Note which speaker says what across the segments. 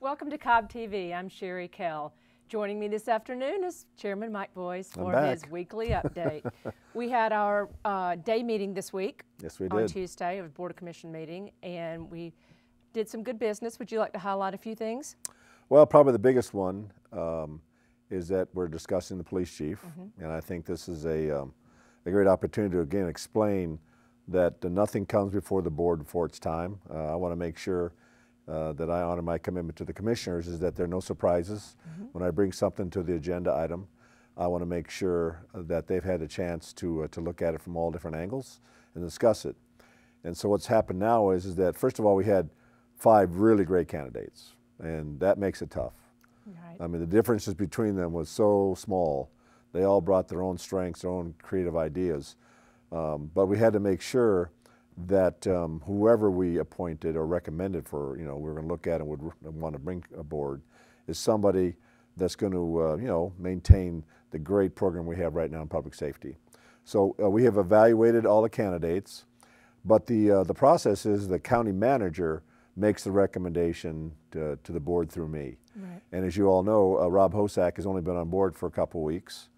Speaker 1: Welcome to Cobb TV. I'm Sherry Kell. Joining me this afternoon is Chairman Mike Boyce for his weekly update. We had our day meeting this week.
Speaker 2: Yes, we
Speaker 1: on
Speaker 2: did.
Speaker 1: Tuesday, a Board of Commission meeting, and we did some good business. Would you like to highlight a few things?
Speaker 2: Well, probably the biggest one is that we're discussing the police chief, and I think this is a great opportunity to again explain that nothing comes before the board before it's time. I want to make sure that I honor my commitment to the commissioners is that there are no surprises. When I bring something to the agenda item, I want to make sure that they've had a chance to look at it from all different angles and discuss it. And so what's happened now is that first of all we had 5 really great candidates, and that makes it tough. Right. I mean, the differences between them was so small. They all brought their own strengths, their own creative ideas, but we had to make sure that whoever we appointed or recommended for, we're going to look at and would want to bring aboard is somebody that's going to, maintain the great program we have right now in public safety. So we have evaluated all the candidates, but the process is the county manager makes the recommendation to the board through me. Right. And as you all know, Rob Hosack has only been on board for a couple weeks,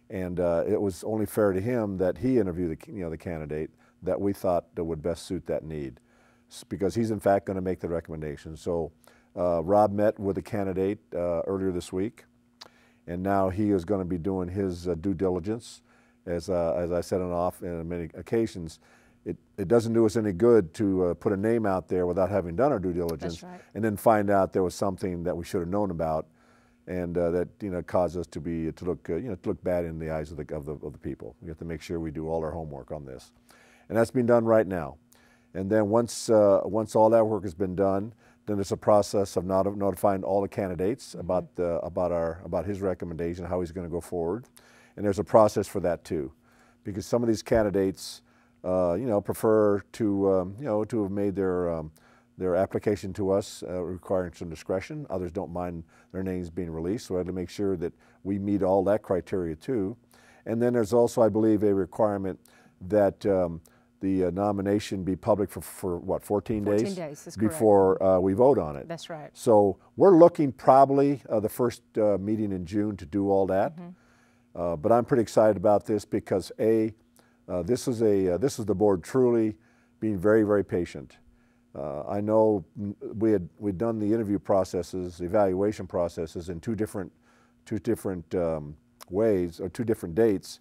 Speaker 2: and it was only fair to him that he interview the candidate that we thought that would best suit that need, because he's in fact going to make the recommendation. So Rob met with the candidate earlier this week, and now he is going to be doing his due diligence. As I said on off in many occasions, it doesn't do us any good to put a name out there without having done our due diligence. That's right. And then find out there was something that we should have known about, and that caused us to look bad in the eyes of the people. We have to make sure we do all our homework on this. And that's being done right now. And then once all that work has been done, then there's a process of notifying all the candidates about his recommendation, how he's going to go forward. And there's a process for that too, because some of these candidates, prefer to have made their application to us requiring some discretion. Others don't mind their names being released, so I had to make sure that we meet all that criteria too. And then there's also, I believe, a requirement that the nomination be public for what, 14 days? 14 days, that's correct. Before we vote on it. That's right. So we're looking probably the first meeting in June to do all that. But I'm pretty excited about this because this is the board truly being very, very patient. I know we'd done the interview processes, the evaluation processes in two different ways or 2 different dates,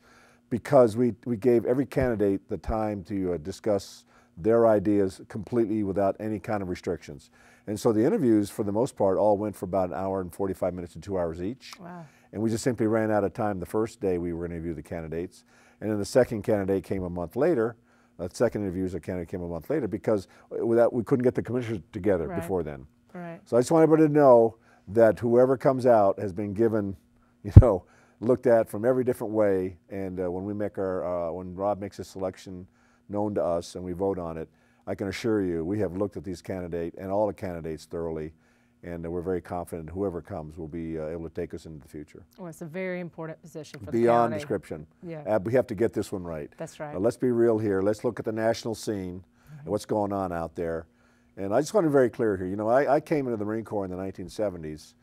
Speaker 2: because we gave every candidate the time to discuss their ideas completely without any kind of restrictions. And so the interviews, for the most part, all went for about 1 hour and 45 minutes to 2 hours each. Wow. And we just simply ran out of time the first day we were going to interview the candidates. And then the second candidate came a month later. The second interviews, the candidate came a month later because we couldn't get the commissioners together before then. Right. So I just want everybody to know that whoever comes out has been given, looked at from every different way, and when Rob makes his selection known to us and we vote on it, I can assure you we have looked at these candidates and all the candidates thoroughly, and we're very confident whoever comes will be able to take us into the future. Well, it's a very important position for the county. Beyond description. Yeah. We have to get this one right. That's right. Let's be real here. Let's look at the national scene and what's going on out there. And I just want to be very clear here. I came into the Marine Corps in the 1970s.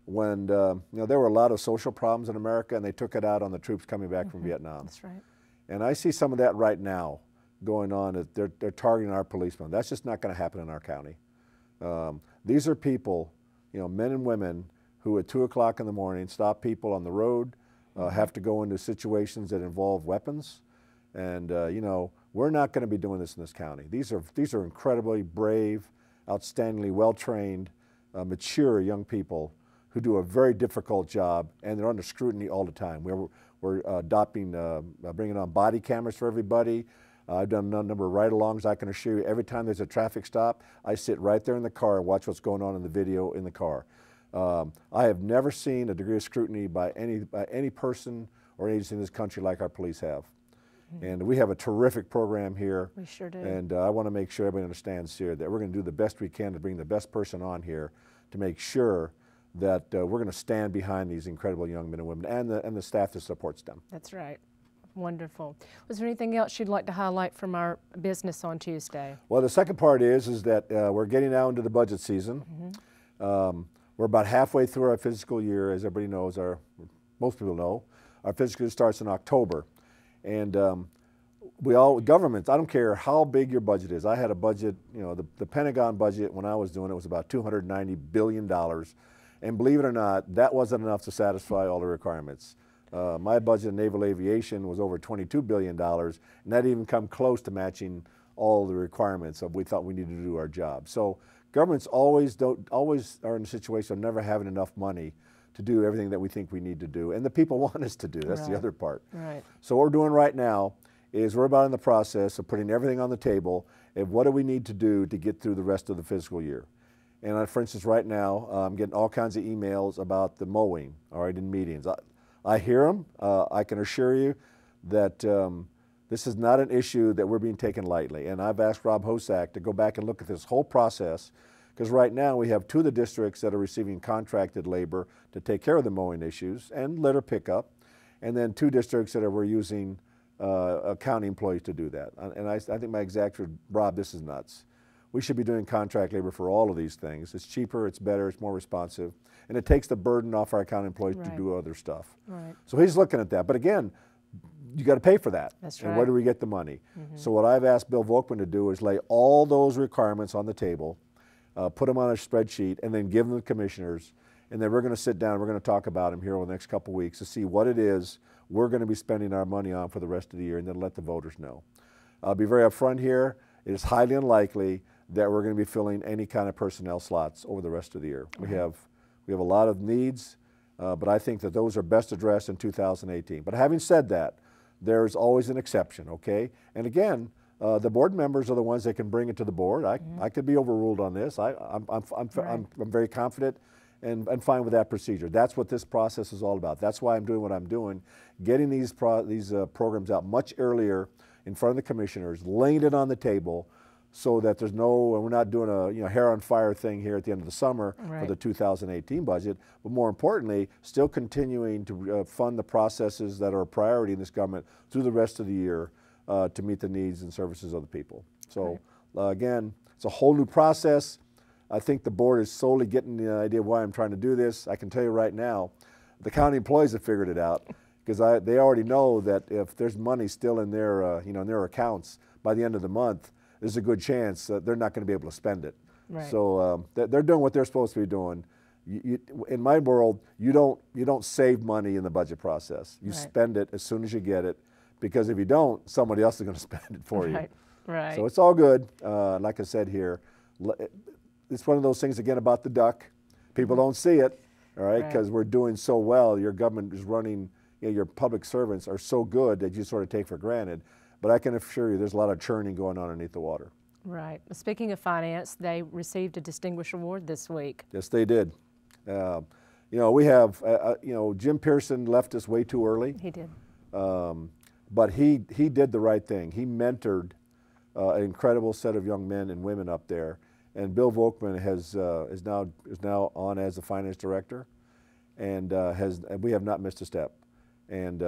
Speaker 2: When there were a lot of social problems in America, and they took it out on the troops coming back from Vietnam. That's right. And I see some of that right now going on. They're targeting our policemen. That's just not going to happen in our county. These are people, men and women, who at 2 o'clock in the morning stop people on the road, have to go into situations that involve weapons, and we're not going to be doing this in this county. These are incredibly brave, outstandingly well-trained, mature young people who do a very difficult job, and they're under scrutiny all the time. We're adopting, bringing on body cameras for everybody. I've done a number of ride-alongs. I can assure you, every time there's a traffic stop, I sit right there in the car and watch what's going on in the video in the car. I have never seen a degree of scrutiny by any person or agency in this country like our police have. And we have a terrific program here. We sure do. And I want to make sure everybody understands here that we're going to do the best we can to bring the best person on here to make sure that we're going to stand behind these incredible young men and women and the staff that supports them. That's right. Wonderful. Was there anything else you'd like to highlight from our business on Tuesday? Well, the second part is that we're getting now into the budget season. We're about halfway through our fiscal year. As everybody knows, most people know, our fiscal year starts in October. And governments, I don't care how big your budget is. I had a budget, the Pentagon budget when I was doing it was about $290 billion. And believe it or not, that wasn't enough to satisfy all the requirements. My budget in naval aviation was over $22 billion, and that didn't even come close to matching all the requirements of we thought we needed to do our job. So governments always are in a situation of never having enough money to do everything that we think we need to do, and the people want us to do. That's the other part.
Speaker 1: Right.
Speaker 2: So what we're doing right now is we're about in the process of putting everything on the table of what do we need to do to get through the rest of the fiscal year. And for instance, right now, I'm getting all kinds of emails about the mowing, all right, in meetings. I hear them. I can assure you that this is not an issue that we're being taken lightly. And I've asked Rob Hosack to go back and look at this whole process, because right now we have 2 of the districts that are receiving contracted labor to take care of the mowing issues and litter pickup, and then 2 districts that we're using county employees to do that. And I think my exec said, Rob, this is nuts. We should be doing contract labor for all of these things. It's cheaper, it's better, it's more responsive, and it takes the burden off our county employees to do other stuff.
Speaker 1: Right.
Speaker 2: So he's looking at that. But again, you got to pay for that.
Speaker 1: That's right.
Speaker 2: And where do we get the money? So what I've asked Bill Volkman to do is lay all those requirements on the table, put them on a spreadsheet, and then give them to the commissioners. And then we're going to sit down, we're going to talk about them here over the next couple of weeks to see what it is we're going to be spending our money on for the rest of the year, and then let the voters know. I'll be very upfront here. It is highly unlikely that we're going to be filling any kind of personnel slots over the rest of the year. We have a lot of needs, but I think that those are best addressed in 2018. But having said that, there's always an exception, okay? And again, the board members are the ones that can bring it to the board. I could be overruled on this. I'm very confident and fine with that procedure. That's what this process is all about. That's why I'm doing what I'm doing, getting these programs out much earlier in front of the commissioners, laying it on the table so that we're not doing a hair on fire thing here at the end of the summer for the 2018 budget, but more importantly, still continuing to fund the processes that are a priority in this government through the rest of the year to meet the needs and services of the people. So again, it's a whole new process. I think the board is solely getting the idea of why I'm trying to do this. I can tell you right now, the county employees have figured it out, because they already know that if there's money still in their, in their accounts by the end of the month, there's a good chance that they're not going to be able to spend it.
Speaker 1: Right.
Speaker 2: So they're doing what they're supposed to be doing. In my world, you don't save money in the budget process. You spend it as soon as you get it, because if you don't, somebody else is going to spend it for you.
Speaker 1: Right.
Speaker 2: So it's all good. Like I said here, it's one of those things again about the duck. People don't see it, all right, because we're doing so well. Your government is running, your public servants are so good that you sort of take for granted. But I can assure you there's a lot of churning going on underneath the water.
Speaker 1: Right. Speaking of finance, they received a distinguished award this week.
Speaker 2: Yes, they did. We have, Jim Pearson left us way too early.
Speaker 1: He did.
Speaker 2: But he did the right thing. He mentored an incredible set of young men and women up there. And Bill Volkman is now on as the finance director, and we have not missed a step. And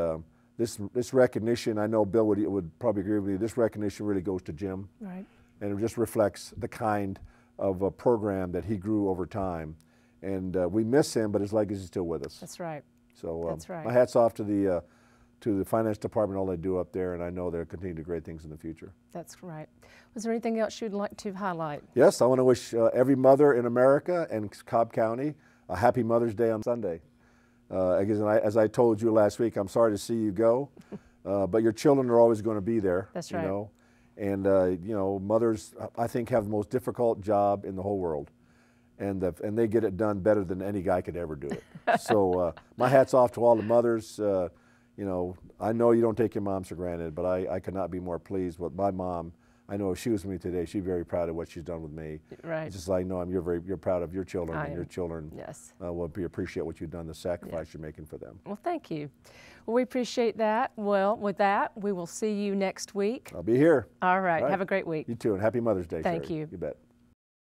Speaker 2: this recognition, I know Bill would probably agree with me. This recognition really goes to Jim,
Speaker 1: right?
Speaker 2: And it just reflects the kind of a program that he grew over time. And we miss him, but his legacy is still with us.
Speaker 1: That's right.
Speaker 2: So
Speaker 1: that's right.
Speaker 2: My hat's off to the finance department, all they do up there, and I know they'll continue to do great things in the future. That's
Speaker 1: right. Was there anything else you'd like to highlight?
Speaker 2: Yes, I want to wish every mother in America and Cobb County a happy Mother's Day on Sunday. As I told you last week, I'm sorry to see you go, but your children are always going to be there.
Speaker 1: That's right.
Speaker 2: And mothers, I think, have the most difficult job in the whole world, and they get it done better than any guy could ever do it. So my hat's off to all the mothers. I know you don't take your moms for granted, but I could not be more pleased with my mom. I know if she was with me today, she'd be very proud of what she's done with me.
Speaker 1: Right.
Speaker 2: It's just like, no, you're proud of your children, and your children will appreciate what you've done, the sacrifice you're making for them.
Speaker 1: Well, thank you. Well, we appreciate that. Well, with that, we will see you next week.
Speaker 2: I'll be here.
Speaker 1: All right. Have a great week.
Speaker 2: You too, and happy Mother's Day.
Speaker 1: Thank
Speaker 2: Sherry.
Speaker 1: you.
Speaker 2: You bet.